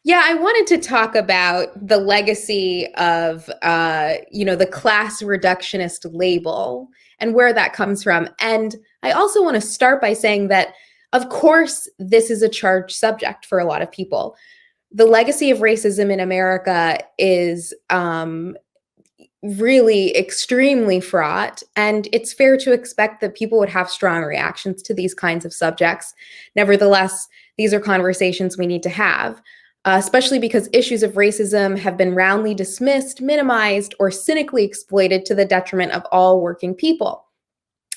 Yeah, I wanted to talk about the legacy of, the class reductionist label and where that comes from. And I also want to start by saying that, of course, this is a charged subject for a lot of people. The legacy of racism in America is really extremely fraught, and it's fair to expect that people would have strong reactions to these kinds of subjects. Nevertheless, these are conversations we need to have, especially because issues of racism have been roundly dismissed, minimized, or cynically exploited to the detriment of all working people.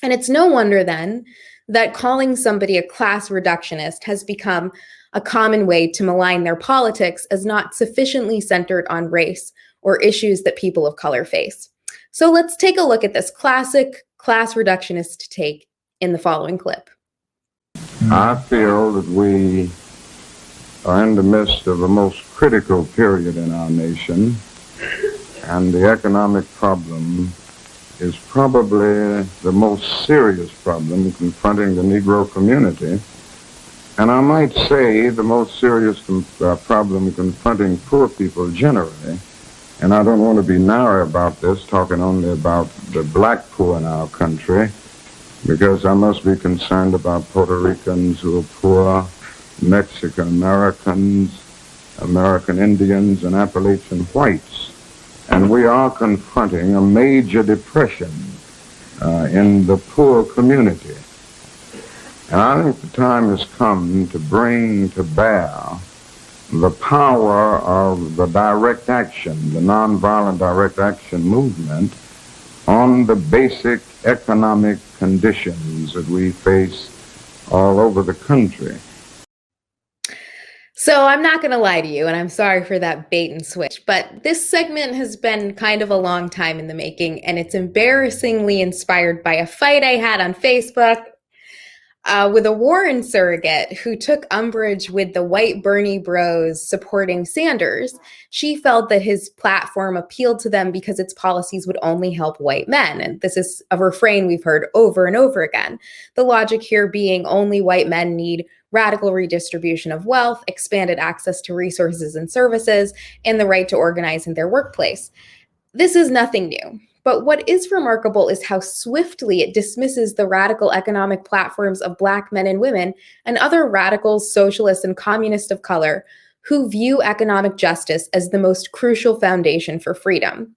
And it's no wonder then that calling somebody a class reductionist has become a common way to malign their politics as not sufficiently centered on race or issues that people of color face. So let's take a look at this classic class reductionist take in the following clip. I feel that we are in the midst of a most critical period in our nation, and the economic problem is probably the most serious problem confronting the Negro community, and I might say the most serious problem confronting poor people generally. And I don't want to be narrow about this, talking only about the black poor in our country, because I must be concerned about Puerto Ricans who are poor, Mexican Americans, American Indians, and Appalachian whites. And we are confronting a major depression in the poor community. And I think the time has come to bring to bear the power of the direct action, the nonviolent direct action movement on the basic economic conditions that we face all over the country. So I'm not going to lie to you, and I'm sorry for that bait and switch, but this segment has been kind of a long time in the making, and it's embarrassingly inspired by a fight I had on Facebook with a Warren surrogate who took umbrage with the white Bernie bros supporting Sanders. She felt that his platform appealed to them because its policies would only help white men. And this is a refrain we've heard over and over again. The logic here being only white men need radical redistribution of wealth, expanded access to resources and services, and the right to organize in their workplace. This is nothing new. But what is remarkable is how swiftly it dismisses the radical economic platforms of Black men and women and other radicals, socialists, and communists of color who view economic justice as the most crucial foundation for freedom.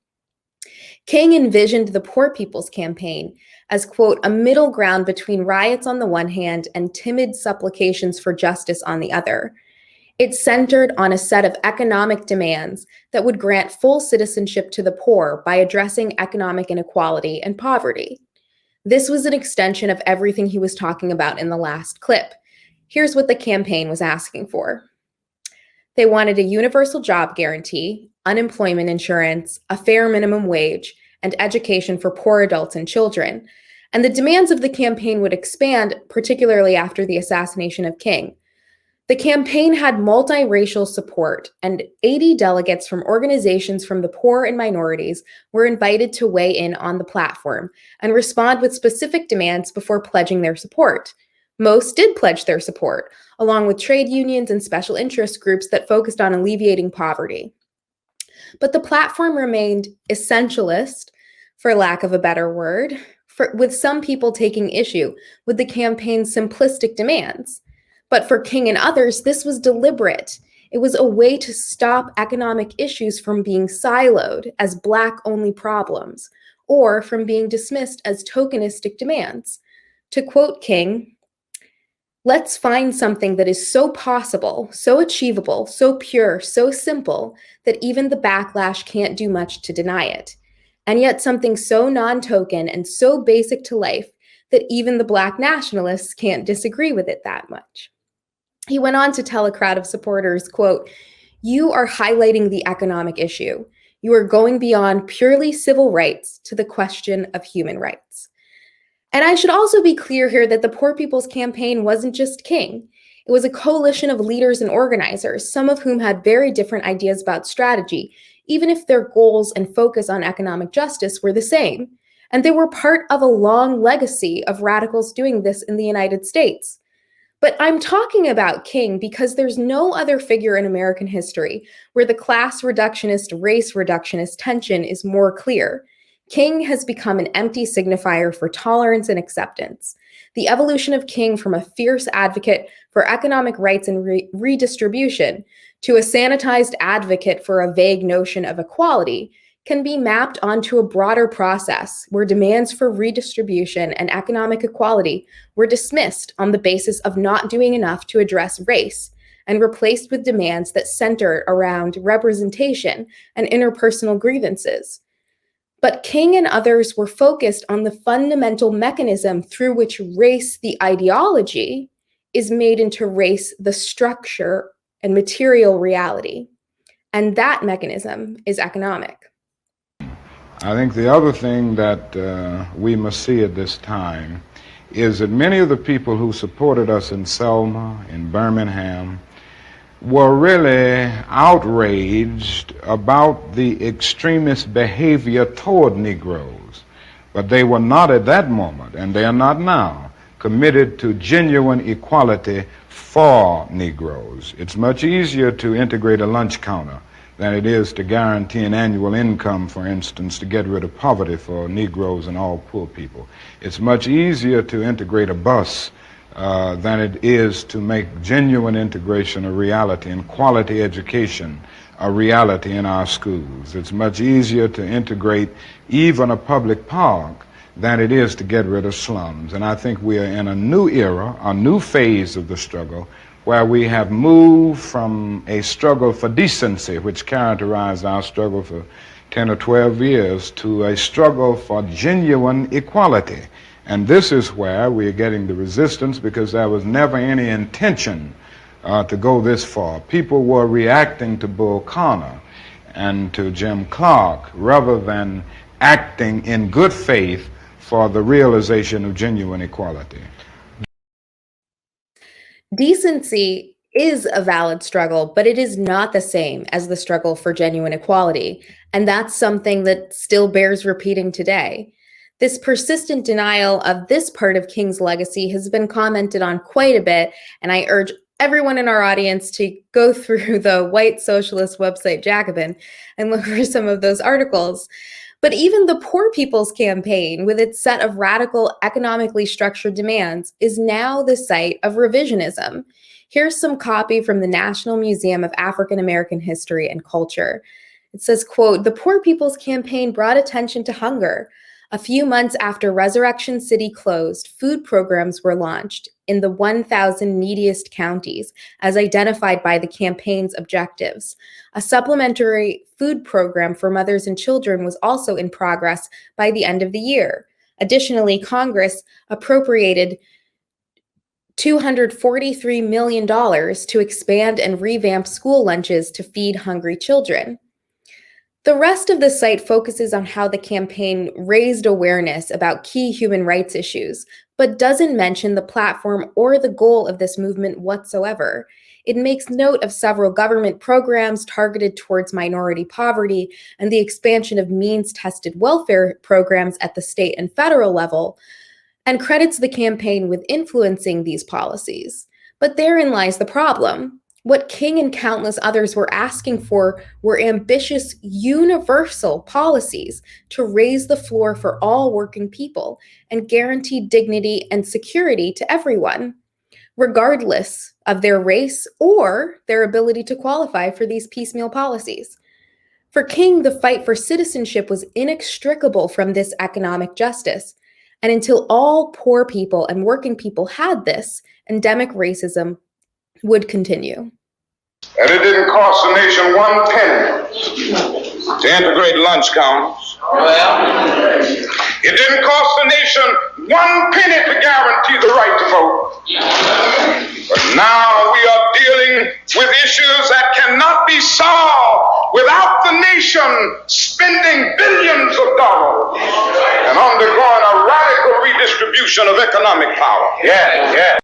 King envisioned the Poor People's Campaign as, quote, a middle ground between riots on the one hand and timid supplications for justice on the other. It centered on a set of economic demands that would grant full citizenship to the poor by addressing economic inequality and poverty. This was an extension of everything he was talking about in the last clip. Here's what the campaign was asking for. They wanted a universal job guarantee, unemployment insurance, a fair minimum wage, and education for poor adults and children. And the demands of the campaign would expand, particularly after the assassination of King. The campaign had multiracial support, and 80 delegates from organizations from the poor and minorities were invited to weigh in on the platform and respond with specific demands before pledging their support. Most did pledge their support, along with trade unions and special interest groups that focused on alleviating poverty. But the platform remained essentialist, for lack of a better word, with some people taking issue with the campaign's simplistic demands. But for King and others, this was deliberate. It was a way to stop economic issues from being siloed as Black-only problems, or from being dismissed as tokenistic demands. To quote King, "Let's find something that is so possible, so achievable, so pure, so simple, that even the backlash can't do much to deny it. And yet something so non-token and so basic to life that even the Black nationalists can't disagree with it that much." He went on to tell a crowd of supporters, quote, "You are highlighting the economic issue. You are going beyond purely civil rights to the question of human rights." And I should also be clear here that the Poor People's Campaign wasn't just King. It was a coalition of leaders and organizers, some of whom had very different ideas about strategy, even if their goals and focus on economic justice were the same. And they were part of a long legacy of radicals doing this in the United States. But I'm talking about King because there's no other figure in American history where the class reductionist, race reductionist tension is more clear. King has become an empty signifier for tolerance and acceptance. The evolution of King from a fierce advocate for economic rights and redistribution to a sanitized advocate for a vague notion of equality can be mapped onto a broader process where demands for redistribution and economic equality were dismissed on the basis of not doing enough to address race and replaced with demands that center around representation and interpersonal grievances. But King and others were focused on the fundamental mechanism through which race, the ideology, is made into race, the structure and material reality. And that mechanism is economic. I think the other thing that we must see at this time is that many of the people who supported us in Selma, in Birmingham, were really outraged about the extremist behavior toward Negroes. But they were not at that moment, and they are not now, committed to genuine equality for Negroes. It's much easier to integrate a lunch counter than it is to guarantee an annual income, for instance, to get rid of poverty for Negroes and all poor people. It's much easier to integrate a bus than it is to make genuine integration a reality and quality education a reality in our schools. It's much easier to integrate even a public park than it is to get rid of slums. And I think we are in a new era, a new phase of the struggle, where we have moved from a struggle for decency, which characterized our struggle for 10 or 12 years, to a struggle for genuine equality. And this is where we are getting the resistance, because there was never any intention to go this far. People were reacting to Bull Connor and to Jim Clark rather than acting in good faith for the realization of genuine equality. Decency is a valid struggle, but it is not the same as the struggle for genuine equality. And that's something that still bears repeating today. This persistent denial of this part of King's legacy has been commented on quite a bit, and I urge everyone in our audience to go through the white socialist website Jacobin and look for some of those articles. But even the Poor People's Campaign, with its set of radical, economically structured demands, is now the site of revisionism. Here's some copy from the National Museum of African American History and Culture. It says, quote, "The Poor People's Campaign brought attention to hunger. A few months after Resurrection City closed, food programs were launched in the 1,000 neediest counties, as identified by the campaign's objectives. A supplementary food program for mothers and children was also in progress by the end of the year. Additionally, Congress appropriated $243 million to expand and revamp school lunches to feed hungry children." The rest of the site focuses on how the campaign raised awareness about key human rights issues, but doesn't mention the platform or the goal of this movement whatsoever. It makes note of several government programs targeted towards minority poverty and the expansion of means-tested welfare programs at the state and federal level, and credits the campaign with influencing these policies. But therein lies the problem. What King and countless others were asking for were ambitious, universal policies to raise the floor for all working people and guarantee dignity and security to everyone, regardless of their race or their ability to qualify for these piecemeal policies. For King, the fight for citizenship was inextricable from this economic justice, and until all poor people and working people had this, endemic racism would continue. And it didn't cost the nation one penny to integrate lunch counters. It didn't cost the nation one penny to guarantee the right to vote. But now we are dealing with issues that cannot be solved without the nation spending billions of dollars and undergoing a radical redistribution of economic power. Yeah.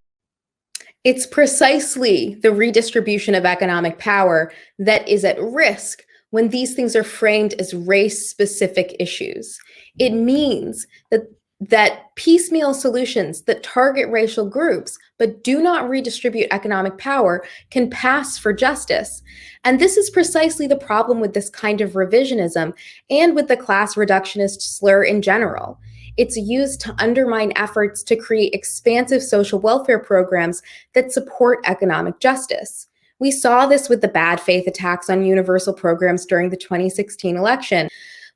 It's precisely the redistribution of economic power that is at risk when these things are framed as race-specific issues. It means that that piecemeal solutions that target racial groups but do not redistribute economic power can pass for justice. And this is precisely the problem with this kind of revisionism and with the class reductionist slur in general. It's used to undermine efforts to create expansive social welfare programs that support economic justice. We saw this with the bad faith attacks on universal programs during the 2016 election.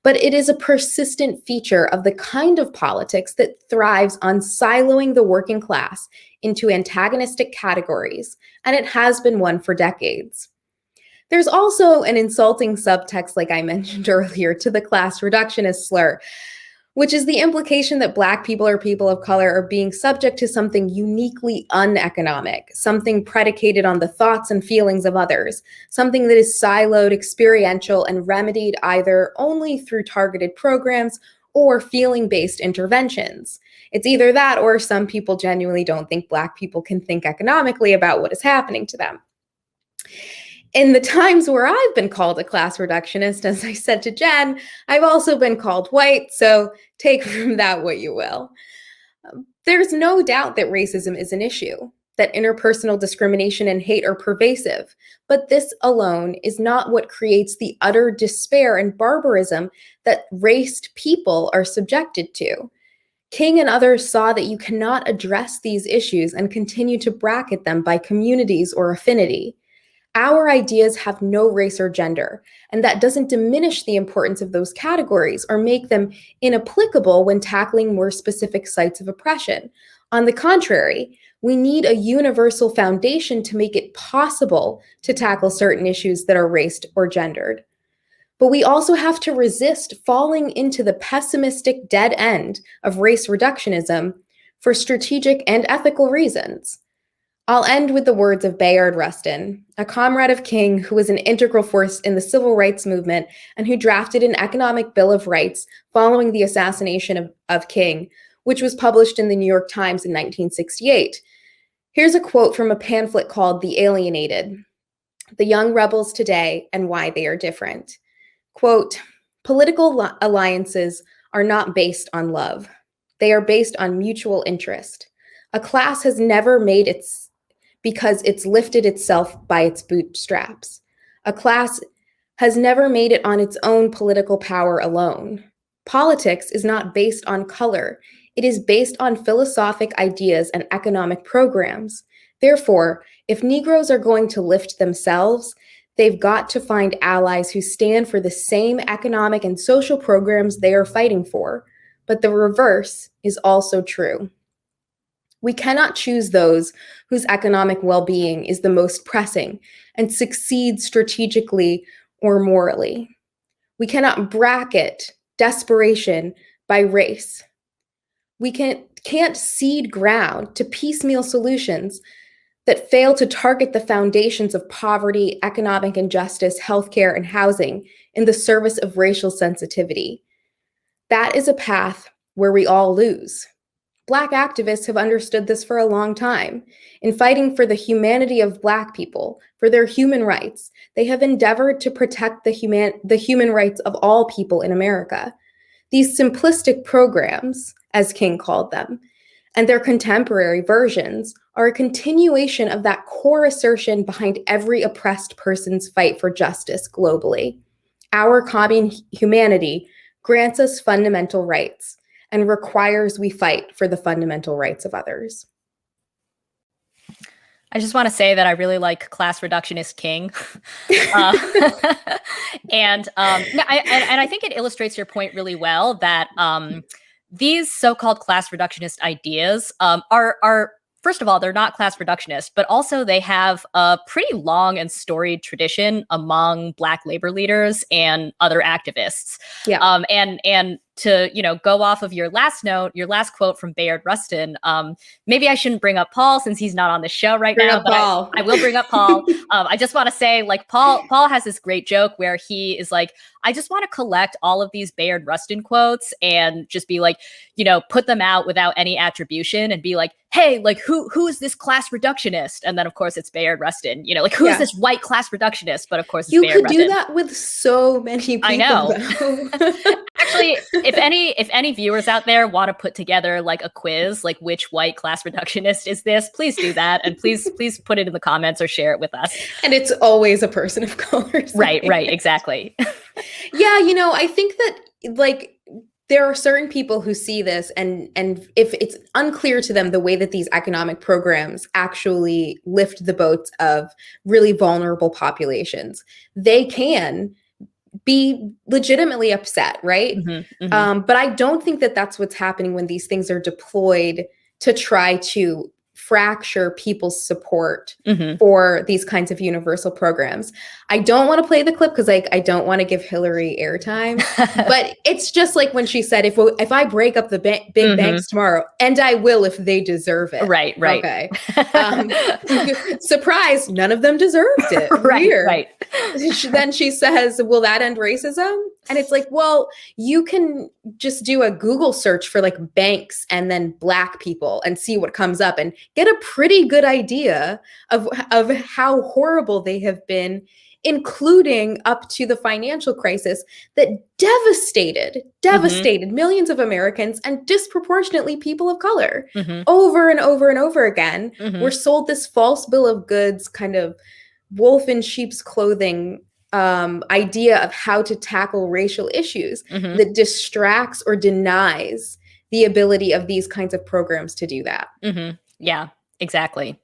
But it is a persistent feature of the kind of politics that thrives on siloing the working class into antagonistic categories, and it has been one for decades. There's also an insulting subtext, like I mentioned earlier, to the class reductionist slur, which is the implication that Black people or people of color are being subject to something uniquely uneconomic, something predicated on the thoughts and feelings of others, something that is siloed, experiential, and remedied either only through targeted programs or feeling-based interventions. It's either that or some people genuinely don't think Black people can think economically about what is happening to them. In the times where I've been called a class reductionist, as I said to Jen, I've also been called white, so take from that what you will. There's no doubt that racism is an issue, that interpersonal discrimination and hate are pervasive, but this alone is not what creates the utter despair and barbarism that raced people are subjected to. King and others saw that you cannot address these issues and continue to bracket them by communities or affinity. Our ideas have no race or gender, and that doesn't diminish the importance of those categories or make them inapplicable when tackling more specific sites of oppression. On the contrary, we need a universal foundation to make it possible to tackle certain issues that are raced or gendered. But we also have to resist falling into the pessimistic dead end of race reductionism for strategic and ethical reasons. I'll end with the words of Bayard Rustin, a comrade of King who was an integral force in the civil rights movement and who drafted an economic bill of rights following the assassination of King, which was published in the New York Times in 1968. Here's a quote from a pamphlet called The Alienated: "The Young Rebels Today and Why They Are Different." Quote, "Political alliances are not based on love. They are based on mutual interest. A class has never made its because it's lifted itself by its bootstraps. A class has never made it on its own political power alone. Politics is not based on color. It is based on philosophic ideas and economic programs. Therefore, if Negroes are going to lift themselves, they've got to find allies who stand for the same economic and social programs they are fighting for. But the reverse is also true. We cannot choose those whose economic well-being is the most pressing and succeed strategically or morally. We cannot bracket desperation by race. We can't cede ground to piecemeal solutions that fail to target the foundations of poverty, economic injustice, healthcare, and housing in the service of racial sensitivity. That is a path where we all lose. Black activists have understood this for a long time. In fighting for the humanity of Black people, for their human rights, they have endeavored to protect the human rights of all people in America. These simplistic programs, as King called them, and their contemporary versions are a continuation of that core assertion behind every oppressed person's fight for justice globally. Our common humanity grants us fundamental rights and requires we fight for the fundamental rights of others. I just want to say that I really like class reductionist King. And I think it illustrates your point really well that these so-called class reductionist ideas are, first of all, they're not class reductionist, but also they have a pretty long and storied tradition among Black labor leaders and other activists. Yeah. And to, go off of your last quote from Bayard Rustin, maybe I shouldn't bring up Paul since he's not on the show right now, but I will bring up Paul. I just want to say, Paul has this great joke where he is like, I just want to collect all of these Bayard Rustin quotes and just be like, put them out without any attribution and be like, hey, who is this class reductionist? And then of course it's Bayard Rustin, who is this white class reductionist? But of course it's Bayard Rustin. You could do that with so many people. I know. Actually, if any viewers out there want to put together like a quiz, like which white class reductionist is this, please do that, and please put it in the comments or share it with us. And it's always a person of color. Right, exactly. Yeah, I think that like there are certain people who see this and if it's unclear to them the way that these economic programs actually lift the boats of really vulnerable populations, they can be legitimately upset, right? But I don't think that that's what's happening when these things are deployed to try to fracture people's support for these kinds of universal programs. I don't want to play the clip because I don't want to give Hillary airtime, but it's just like when she said, if I break up the big banks tomorrow, and I will if they deserve it. Right. Okay. Surprise, none of them deserved it. Weird. Right. Then she says, will that end racism? And it's like, well, you can just do a Google search for like banks and then Black people and see what comes up and get a pretty good idea of how horrible they have been, including up to the financial crisis that devastated millions of Americans and disproportionately people of color. Over and over and over again, we're sold this false bill of goods, kind of wolf in sheep's clothing idea of how to tackle racial issues that distracts or denies the ability of these kinds of programs to do that. Yeah, exactly.